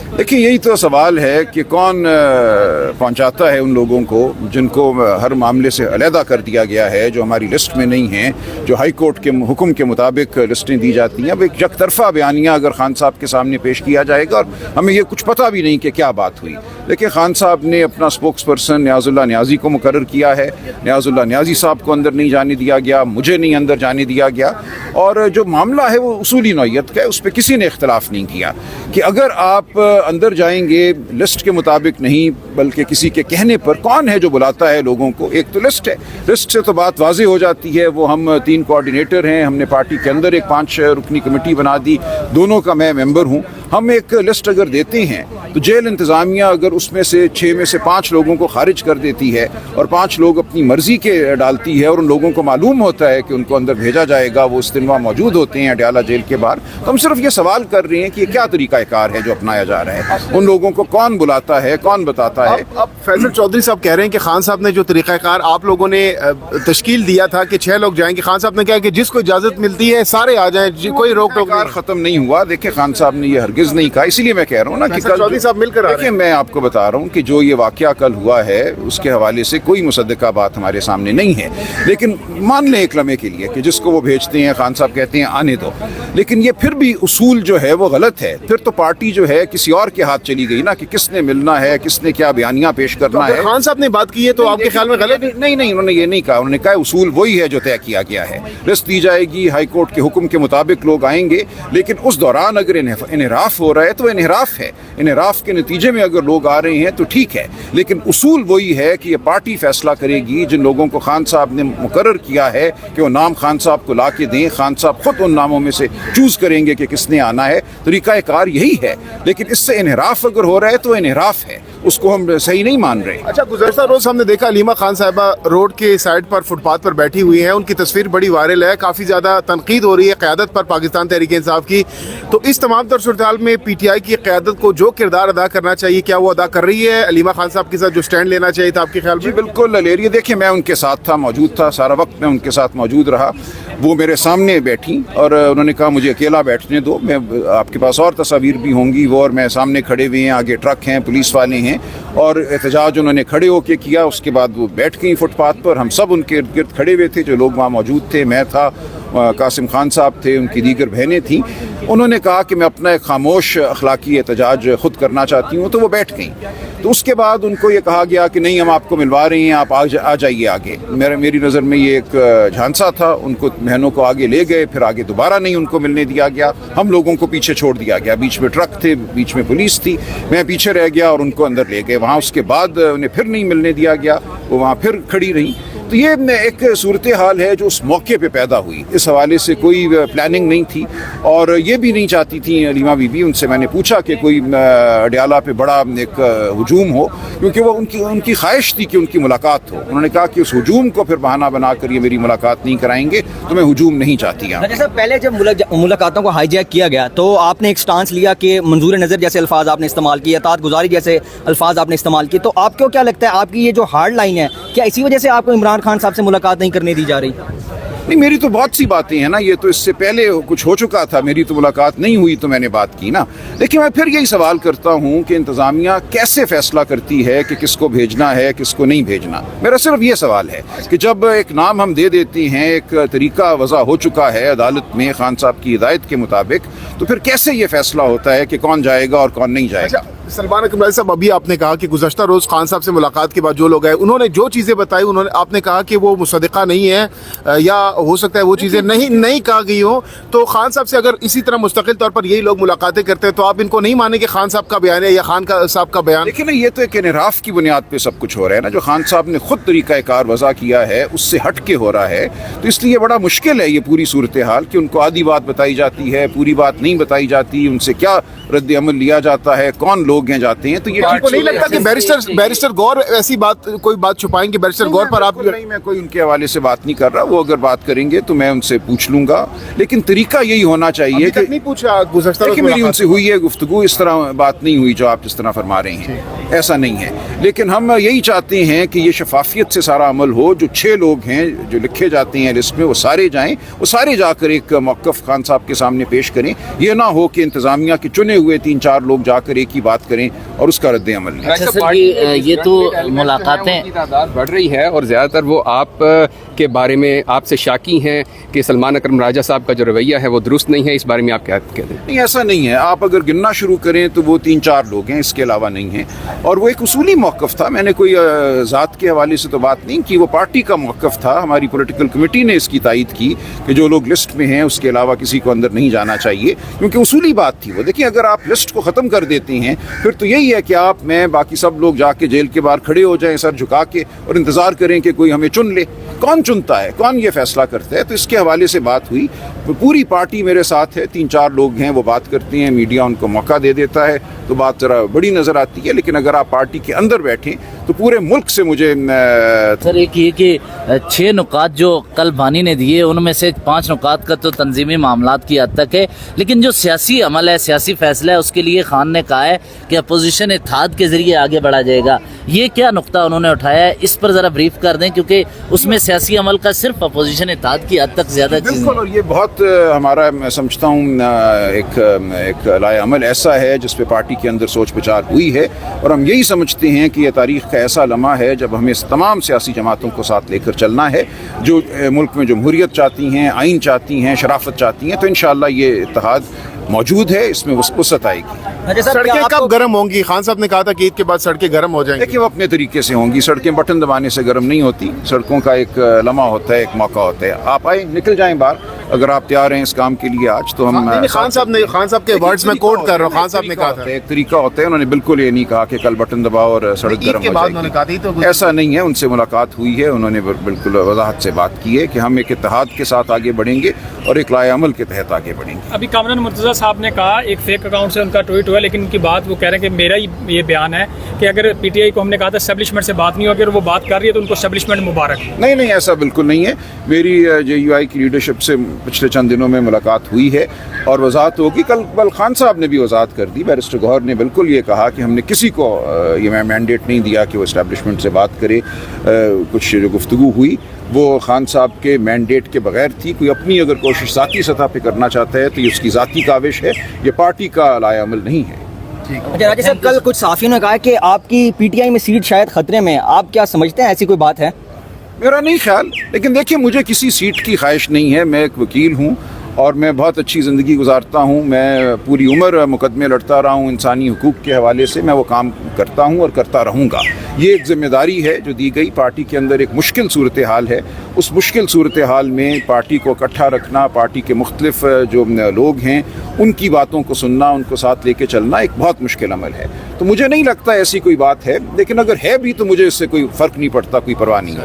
देखिए, यही तो सवाल है कि कौन पहुंचाता है उन लोगों को जिनको हर मामले से अलहदा कर दिया गया है, जो हमारी लिस्ट में नहीं है, जो हाई कोर्ट के हुक्म के मुताबिक लिस्टें दी जाती हैं। अब एक यकतरफा बयानिया अगर खान साहब के सामने पेश किया जाएगा, और हमें ये कुछ पता भी नहीं कि क्या बात हुई। लेकिन खान साहब ने अपना स्पोक्स पर्सन न्याजुल्लाह न्याजी को मुकर्रर किया है। न्याजुल्लाह न्याजी साहब को अंदर नहीं जाने दिया गया, मुझे नहीं अंदर जाने दिया गया। और जो मामला है वो उसूली नौइयत का है, उस पर किसी ने इख्तलाफ नहीं किया कि अगर आप अंदर जाएंगे लिस्ट के मुताबिक नहीं, बल्कि किसी के कहने पर। कौन है जो बुलाता है लोगों को? एक तो लिस्ट है, लिस्ट से तो बात वाज़ेह हो जाती है। वो हम 3 कोऑर्डिनेटर हैं, हमने पार्टी के अंदर एक 5 रुकनी कमेटी बना दी, दोनों का मैं मेंबर हूँ। हम एक लिस्ट अगर देते हैं तो जेल इंतज़ामिया अगर उसमें से 6 में से 5 लोगों को खारिज कर देती है और 5 लोग अपनी मर्ज़ी के डालती है, और उन लोगों को मालूम होता है कि उनको अंदर भेजा जाएगा, वो उस दिन वहाँ मौजूद होते हैं अडयाला जेल के बाहर, तो हम सिर्फ ये सवाल कर रहे हैं कि ये क्या तरीक़ाकार है जो अपनाया जा रहा है। उन लोगों को कौन बुलाता है, कौन बताता है? अब फैसल चौधरी साहब कह रहे हैं कि खान साहब ने जो तरीक़ाकार आप लोगों ने तश्कील दिया था कि 6 लोग जाएंगे, खान साहब ने कहा कि जिसको इजाज़त मिलती है सारे आ जाएं, कोई रोक टोक नहीं। ख़त्म नहीं हुआ। देखिए, खान साहब ने ये हरगिज़ नहीं कहा, इसीलिए मैं कह रहा हूँ ना कि कल चौधरी साहब मिलकर आ रहे हैं। मैं आपको बता रहा हूँ कि जो ये वाक़या कल हुआ है उसके हवाले से कोई मुसद्दका बात हमारे सामने नहीं है। लेकिन मान लें एक लम्हे के लिए कि जिसको वो भेजते हैं खान साहब कहते हैं आने दो, लेकिन ये फिर भी उसूल जो है वो गलत है। फिर तो पार्टी जो है किसी और के हाथ चली गई ना कि किसने मिलना है, किसने क्या बयानिया पेश करना है। खान साहब ने बात की है तो आपके ख्याल में गलत? नहीं, उन्होंने ये नहीं कहा। उन्होंने कहा उसूल वही है जो तय किया गया है। लिस्ट दी जाएगी, हाई कोर्ट के हुक्म के मुताबिक लोग आएंगे, लेकिन उस दौरान अगर इन्हराफ हो रहा है तो इन्हराफ है। इन्हराफ के नतीजे में अगर लोग आ रहे हैं तो ठीक है, लेकिन उसूल वही है कि ये पार्टी फैसला करेगी। जिन लोगों को खान साहब ने मुकर्रर किया है कि वो नाम खान साहब को ला के दें, खान साहब खुद उन नामों में से चूज करेंगे कि किसने आना है। तरीक़ाकार यही है, लेकिन इससे इन्हराफ अगर हो रहा है तो इन्हराफ है, उसको हम सही नहीं मान रहे। अच्छा, गुज़श्ता रोज हमने देखा अलीमा खान साहिबा रोड के साइड पर फुटपाथ पर बैठी हुई हैं, उनकी तस्वीर बड़ी वायरल है, काफ़ी ज़्यादा तनकीद हो रही है क़यादत पर पाकिस्तान तहरीक इंसाफ की। तो इस तमाम तर सूरत हाल में PTI की क़यादत को जो किरदार अदा करना चाहिए, क्या वो अदा कर रही है? अलीमा खान साहब के साथ जो स्टैंड लेना चाहिए था आपके ख्याल में? जी बिल्कुल ले रही है। देखिए, मैं उनके साथ था, मौजूद था, सारा वक्त मैं उनके साथ मौजूद रहा। वो मेरे सामने बैठी और उन्होंने कहा मुझे अकेला बैठने दो, मैं आपके पास और तस्वीर भी होंगी। वो और मैं सामने खड़े हुए हैं, आगे ट्रक हैं, पुलिस वाले हैं, और एहतजाज उन्होंने खड़े होकर किया। उसके बाद वो बैठ गई फुटपाथ पर। हम सब उनके इर्द गिर्द खड़े हुए थे, जो लोग वहाँ मौजूद थे। मैं था, कासिम खान साहब थे, उनकी दीगर बहनें थीं। उन्होंने कहा कि मैं अपना एक खामोश अखलाकी एहतजाज खुद करना चाहती हूँ, तो वो बैठ गई। तो उसके बाद उनको ये कहा गया कि नहीं, हम आपको मिलवा रहे हैं, आप आ जाइए आगे। मेरी नज़र में ये एक झांसा था। उनको बहनों को आगे ले गए, फिर आगे दोबारा नहीं उनको मिलने दिया गया। हम लोगों को पीछे छोड़ दिया गया। बीच में ट्रक थे, बीच में पुलिस थी, मैं पीछे रह गया और उनको अंदर ले गए वहाँ। उसके बाद उन्हें फिर नहीं मिलने दिया गया, वो वहाँ फिर खड़ी रही। तो ये एक सूरत हाल है जो उस मौके पे पैदा हुई। इस हवाले से कोई प्लानिंग नहीं थी, और ये भी नहीं चाहती थी अलीमा बीबी। उनसे मैंने पूछा कि कोई अडयाला पे बड़ा एक हुजूम हो, क्योंकि वो उनकी ख्वाहिश थी कि उनकी मुलाकात हो। उन्होंने कहा कि उस हुजूम को फिर बहाना बनाकर ये मेरी मुलाकात नहीं कराएंगे, तो मैं हुजूम नहीं चाहती। जैसे पहले जब मुलाकातों को हाईजैक किया गया तो आपने एक स्टांस लिया कि मंजूर नज़र जैसे अल्फाज आपने इस्तेमाल किए, अतात गुजारी जैसे अल्फाज आपने इस्तेमाल किए। तो आपको क्या लगता है, आपकी ये जो हार्ड लाइन है, क्या इसी वजह से आपको इमरान खान साहब से मुलाकात नहीं करने दी जा रही? नहीं, मेरी तो बहुत सी बातें हैं ना। ये तो इससे पहले कुछ हो चुका था, मेरी तो मुलाकात नहीं हुई तो मैंने बात की ना। लेकिन मैं फिर यही सवाल करता हूँ कि इंतज़ामिया कैसे फैसला करती है कि किसको भेजना है, किसको नहीं भेजना। मेरा सिर्फ ये सवाल है कि जब एक नाम हम दे देते हैं, एक तरीका वज़ा हो चुका है अदालत में खान साहब की हिदायत के मुताबिक, तो फिर कैसे ये फैसला होता है कि कौन जाएगा और कौन नहीं जाएगा? सलमान अकबर साहब, अभी आपने कहा कि गुज़श्ता रोज़ खान साहब से मुलाकात के बाद जो लोग आए उन्होंने जो चीज़ें बताई, आपने कहा कि वो मुसद्दका नहीं है, या हो सकता है वो चीज़ें नहीं कहा गई हो। तो खान साहब से अगर इसी तरह मुस्तकिल तौर पर यही लोग मुलाकातें करते हैं तो आप इनको नहीं मानेंगे खान साहब का बयान है या खान साहब का बयान? देखिए ना, ये तो एक इन्हराफ की बुनियाद पे सब कुछ हो रहा है ना। जो खान साहब ने खुद तरीक़ाकार वज़ा किया है उससे हट के हो रहा है, तो इसलिए बड़ा मुश्किल है ये पूरी सूरत हाल कि उनको आधी बात बताई जाती है, पूरी बात नहीं बताई जाती, उनसे क्या रद्द अमल लिया जाता है, कौन लोग हैं जाते हैं। तो ये आपको नहीं लगता कि बैरिस्टर गौर ऐसी कोई बात छुपाएंगे? बैरिस्टर गौर पर आप नहीं, मैं कोई उनके हवाले से बात नहीं कर रहा। वो अगर बात करेंगे तो मैं उनसे पूछ लूंगा, लेकिन तरीका यही होना चाहिए कि नहीं पूछा गुज़श्ता मेरी उनसे हुई है गुफ्तगू, इस तरह बात नहीं हुई जो आप इस तरह फरमा रहे हैं। ایسا نہیں ہے. لیکن ہم یہی چاہتے ہیں کہ یہ شفافیت سے سارا عمل ہو. جو 6 لوگ ہیں جو لکھے جاتے ہیں لسٹ میں وہ سارے جائیں, وہ سارے جا کر ایک موقف خان صاحب کے سامنے پیش کریں. یہ نہ ہو کہ انتظامیہ کے چنے ہوئے 3-4 لوگ جا کر ایک ہی بات کریں اور اس کا رد عمل نہیں. اچھا سر, یہ تو ملاقاتیں کی تعداد بڑھ رہی ہے اور زیادہ تر وہ آپ کے بارے میں آپ سے شاکی ہیں کہ سلمان اکرم راجہ صاحب کا جو رویہ ہے وہ درست نہیں ہے. اس بارے میں آپ کیا کہتے ہیں؟ نہیں, ایسا نہیں ہے. آپ اگر گننا شروع کریں تو وہ 3-4 لوگ ہیں, اس کے علاوہ نہیں ہیں. اور وہ ایک اصولی موقف تھا. میں نے کوئی ذات کے حوالے سے تو بات نہیں کی, وہ پارٹی کا موقف تھا. ہماری پولیٹیکل کمیٹی نے اس کی تائید کی کہ جو لوگ لسٹ میں ہیں اس کے علاوہ کسی کو اندر نہیں جانا چاہیے, کیونکہ اصولی بات تھی وہ. دیکھیں, اگر آپ لسٹ کو ختم کر دیتے ہیں پھر تو یہی ہے کہ آپ میں باقی سب لوگ جا کے جیل کے باہر کھڑے ہو جائیں سر جھکا کے اور انتظار کریں کہ کوئی ہمیں چن لے. کون چنتا ہے, کون یہ فیصلہ کرتا ہے؟ تو اس کے حوالے سے بات ہوئی. پوری پارٹی میرے ساتھ ہے, 3-4 لوگ ہیں وہ بات کرتے ہیں, میڈیا ان کو موقع دے دیتا ہے تو بات ذرا بڑی نظر آتی ہے. لیکن اگر آپ پارٹی کے اندر بیٹھیں تو پورے ملک سے مجھے سر ایک یہ کہ 6 نکات جو کل بانی نے دیے ان میں سے 5 نکات کا تو تنظیمی معاملات کی حد تک ہے, لیکن جو سیاسی عمل ہے, سیاسی فیصلہ ہے, اس کے لیے خان نے کہا ہے کہ اپوزیشن اتحاد کے ذریعے آگے بڑھا جائے گا. یہ کیا نقطہ انہوں نے اٹھایا ہے, اس پر ذرا بریف کر دیں, کیونکہ اس میں سیاسی عمل کا صرف اپوزیشن اتحاد کی حد تک زیادہ چیز بالکل. اور یہ بہت ہمارا میں سمجھتا ہوں ایک لائے عمل ایسا ہے جس پہ پارٹی کے اندر سوچ بچار ہوئی ہے, اور ہم یہی سمجھتے ہیں کہ یہ تاریخ کا ایسا لمحہ ہے جب ہمیں تمام سیاسی جماعتوں کو ساتھ لے کر چلنا ہے جو ملک میں جمہوریت چاہتی ہیں, آئین چاہتی ہیں, شرافت چاہتی ہیں. تو انشاءاللہ یہ اتحاد موجود ہے, اس میں وسعت آئے گی. سڑکیں کب گرم ہوں گی؟ خان صاحب نے کہا تھا کہ عید کے بعد سڑکیں گرم ہو جائیں گی. دیکھیں, وہ اپنے طریقے سے ہوں گی. سڑکیں بٹن دبانے سے گرم نہیں ہوتی. سڑکوں کا ایک لمحہ ہوتا ہے, ایک موقع ہوتا ہے. آپ آئیں, نکل جائیں باہر اگر آپ تیار ہیں اس کام کے لیے آج تو ہم. خان صاحب کے ورڈز میں کوٹ کر رہا ہوں, خان صاحب نے کہا تھا ایک طریقہ ہوتا ہے. انہوں نے بالکل یہ نہیں کہا کہ کل بٹن دباؤ اور سڑک گرم ہو جائے گی. ایسا نہیں ہے. ان سے ملاقات ہوئی ہے, انہوں نے بالکل وضاحت سے بات کی ہے کہ ہم ایک اتحاد کے ساتھ آگے بڑھیں گے اور ایک لائے عمل کے تحت آگے بڑھیں گے. ابھی کامران مرتضیٰ صاحب نے کہا, ایک فیک اکاؤنٹ سے ان کا ٹویٹ ہوا, لیکن ان کی بات وہ کہہ رہے ہیں کہ میرا ہی یہ بیان ہے کہ اگر پی ٹی آئی کو ہم نے کہا تھا اسٹیبلشمنٹ سے بات نہیں ہوگی اور وہ بات کر رہی ہے تو ان کو اسٹیبلشمنٹ مبارک. نہیں, ایسا بالکل نہیں ہے. میری JUI کی لیڈرشپ سے پچھلے چند دنوں میں ملاقات ہوئی ہے اور وضاحت ہوگی. کل خان صاحب نے بھی وضاحت کر دی. بیرسٹر گوہر نے بالکل یہ کہا کہ ہم نے کسی کو یہ مینڈیٹ نہیں دیا کہ وہ اسٹیبلشمنٹ سے بات کرے. کچھ جو گفتگو ہوئی وہ خان صاحب کے مینڈیٹ کے بغیر تھی. کوئی اپنی اگر کوشش ذاتی سطح پہ کرنا چاہتا ہے تو یہ اس کی ذاتی کاوش ہے, یہ پارٹی کا لائے عمل نہیں ہے. اچھا راجہ صاحب, کل کچھ صحافیوں نے کہا کہ آپ کی PTI میں سیٹ شاید خطرے میں. آپ کیا سمجھتے ہیں, ایسی کوئی بات ہے؟ میرا نہیں خیال. لیکن دیکھیں, مجھے کسی سیٹ کی خواہش نہیں ہے. میں ایک وکیل ہوں اور میں بہت اچھی زندگی گزارتا ہوں. میں پوری عمر مقدمے لڑتا رہا ہوں انسانی حقوق کے حوالے سے. میں وہ کام کرتا ہوں اور کرتا رہوں گا. یہ ایک ذمہ داری ہے جو دی گئی. پارٹی کے اندر ایک مشکل صورتحال ہے. اس مشکل صورتحال میں پارٹی کو اکٹھا رکھنا, پارٹی کے مختلف جو لوگ ہیں ان کی باتوں کو سننا, ان کو ساتھ لے کے چلنا ایک بہت مشکل عمل ہے. تو مجھے نہیں لگتا ایسی کوئی بات ہے, لیکن اگر ہے بھی تو مجھے اس سے کوئی فرق نہیں پڑتا, کوئی پرواہ نہیں ہے.